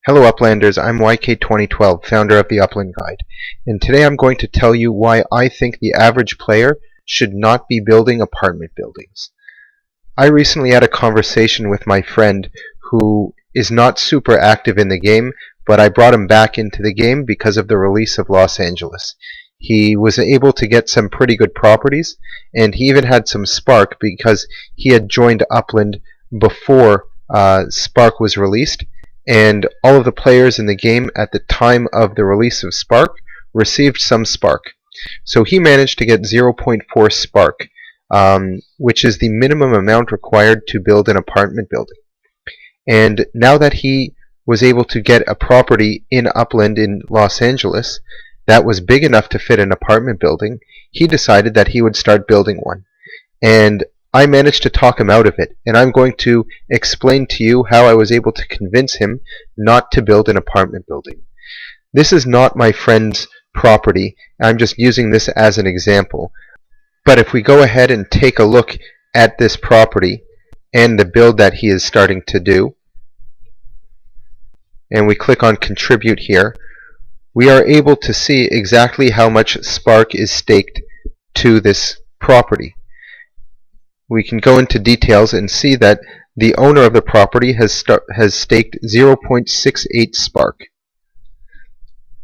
Hello Uplanders, I'm YK2012, founder of the Upland Guide, and today I'm going to tell you why I think the average player should not be building apartment buildings. I recently had a conversation with my friend who is not super active in the game, but I brought him back into the game because of the release of Los Angeles. He was able to get some pretty good properties, and he even had some Spark because he had joined Upland before Spark was released, and all of the players in the game at the time of the release of Spark received some Spark. So he managed to get 0.4 Spark, which is the minimum amount required to build an apartment building. And now that he was able to get a property in Upland in Los Angeles that was big enough to fit an apartment building, he decided that he would start building one. And I managed to talk him out of it, and I'm going to explain to you how I was able to convince him not to build an apartment building. This is not my friend's property, I'm just using this as an example. But if we go ahead and take a look at this property and the build that he is starting to do, and we click on Contribute here, we are able to see exactly how much Spark is staked to this property. We can go into details and see that the owner of the property has staked 0.68 Spark.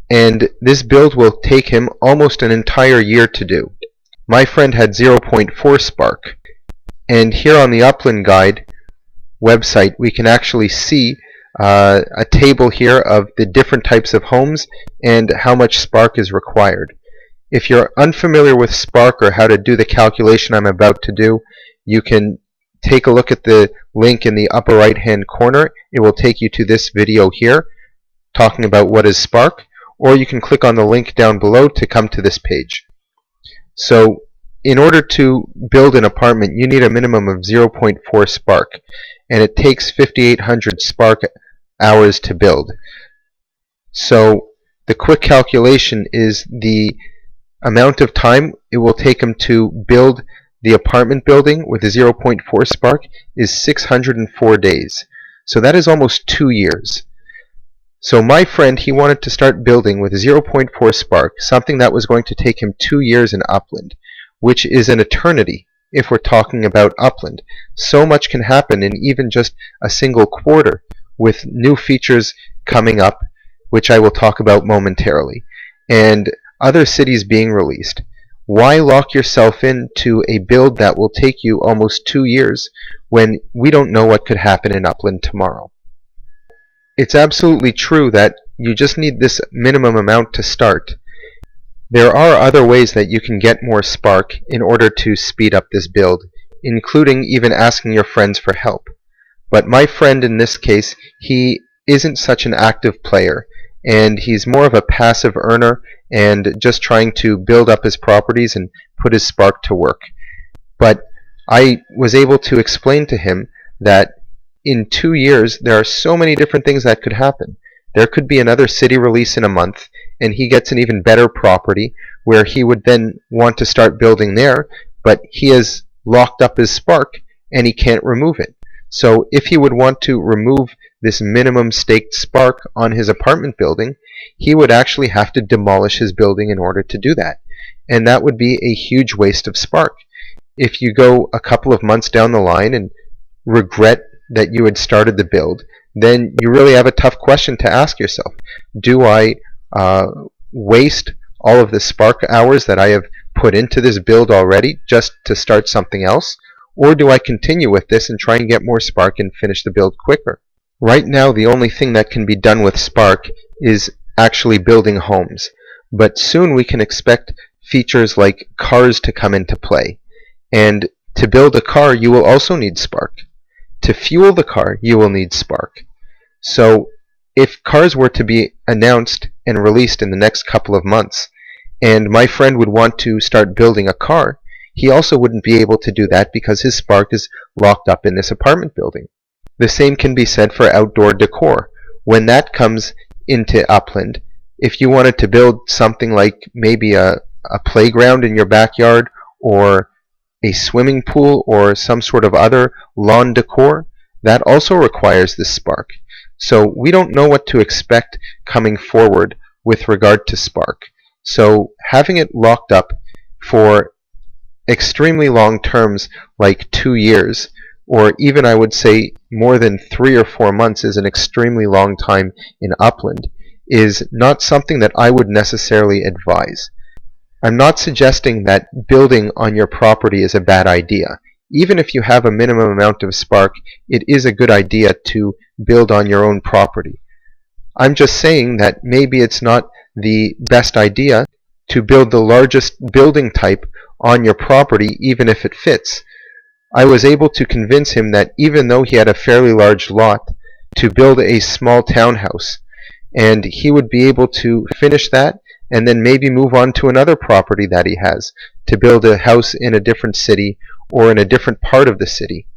And this build will take him almost an entire year to do. My friend had 0.4 Spark. And here on the Upland Guide website, we can actually see a table here of the different types of homes and how much Spark is required. If you're unfamiliar with Spark or how to do the calculation I'm about to do, you can take a look at the link in the upper right hand corner. It will take you to this video here talking about what is Spark, or you can click on the link down below to come to this page. So in order to build an apartment, you need a minimum of 0.4 Spark, and it takes 5,800 Spark hours to build. So the quick calculation is the amount of time it will take him to build the apartment building with a 0.4 Spark is 604 days. So that is almost 2 years. So my friend, he wanted to start building with a 0.4 Spark, something that was going to take him 2 years in Upland, which is an eternity if we're talking about Upland. So much can happen in even just a single quarter with new features coming up, which I will talk about momentarily, and other cities being released. Why lock yourself into a build that will take you almost 2 years when we don't know what could happen in Upland tomorrow? It's absolutely true that you just need this minimum amount to start. There are other ways that you can get more Spark in order to speed up this build, including even asking your friends for help. But my friend in this case, he isn't such an active player, and he's more of a passive earner and just trying to build up his properties and put his Spark to work. But I was able to explain to him that in 2 years there are so many different things that could happen. There could be another city release in a month, and he gets an even better property where he would then want to start building there, but he has locked up his Spark and he can't remove it. So if he would want to remove this minimum staked Spark on his apartment building, he would actually have to demolish his building in order to do that. And that would be a huge waste of Spark. If you go a couple of months down the line and regret that you had started the build, then you really have a tough question to ask yourself. Do I waste all of the Spark hours that I have put into this build already just to start something else? Or do I continue with this and try and get more Spark and finish the build quicker? Right now, the only thing that can be done with Spark is actually building homes. But soon we can expect features like cars to come into play. And to build a car, you will also need Spark. To fuel the car, you will need Spark. So if cars were to be announced and released in the next couple of months, and my friend would want to start building a car, he also wouldn't be able to do that because his Spark is locked up in this apartment building. The same can be said for outdoor decor. When that comes into Upland, if you wanted to build something like maybe a playground in your backyard, or a swimming pool, or some sort of other lawn decor, that also requires this Spark. So we don't know what to expect coming forward with regard to Spark. So having it locked up for extremely long terms like 2 years, or even I would say more than 3 or 4 months is an extremely long time in Upland, is not something that I would necessarily advise. I'm not suggesting that building on your property is a bad idea. Even if you have a minimum amount of Spark, it is a good idea to build on your own property. I'm just saying that maybe it's not the best idea to build the largest building type on your property even if it fits. I was able to convince him that even though he had a fairly large lot, to build a small townhouse, and he would be able to finish that and then maybe move on to another property that he has to build a house in a different city or in a different part of the city.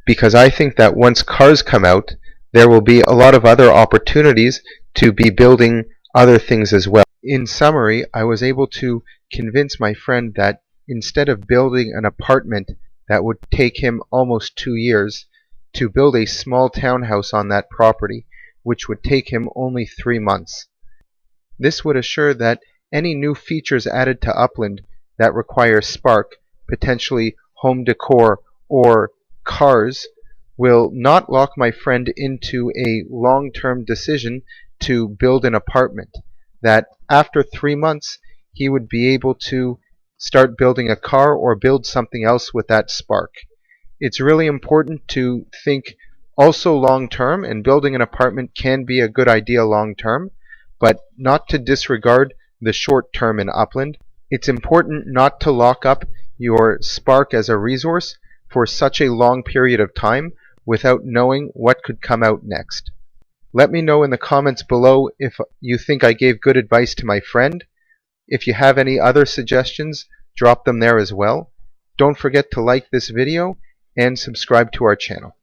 Because I think that once cars come out, there will be a lot of other opportunities to be building other things as well. In summary, I was able to convince my friend that instead of building an apartment that would take him almost 2 years, to build a small townhouse on that property, which would take him only 3 months. This would assure that any new features added to Upland that require Spark, potentially home decor or cars, will not lock my friend into a long-term decision to build an apartment, that after 3 months he would be able to start building a car or build something else with that Spark. It's really important to think also long-term, and building an apartment can be a good idea long-term, but not to disregard the short term in Upland. It's important not to lock up your Spark as a resource for such a long period of time without knowing what could come out next. Let me know in the comments below if you think I gave good advice to my friend. If you have any other suggestions, drop them there as well. Don't forget to like this video and subscribe to our channel.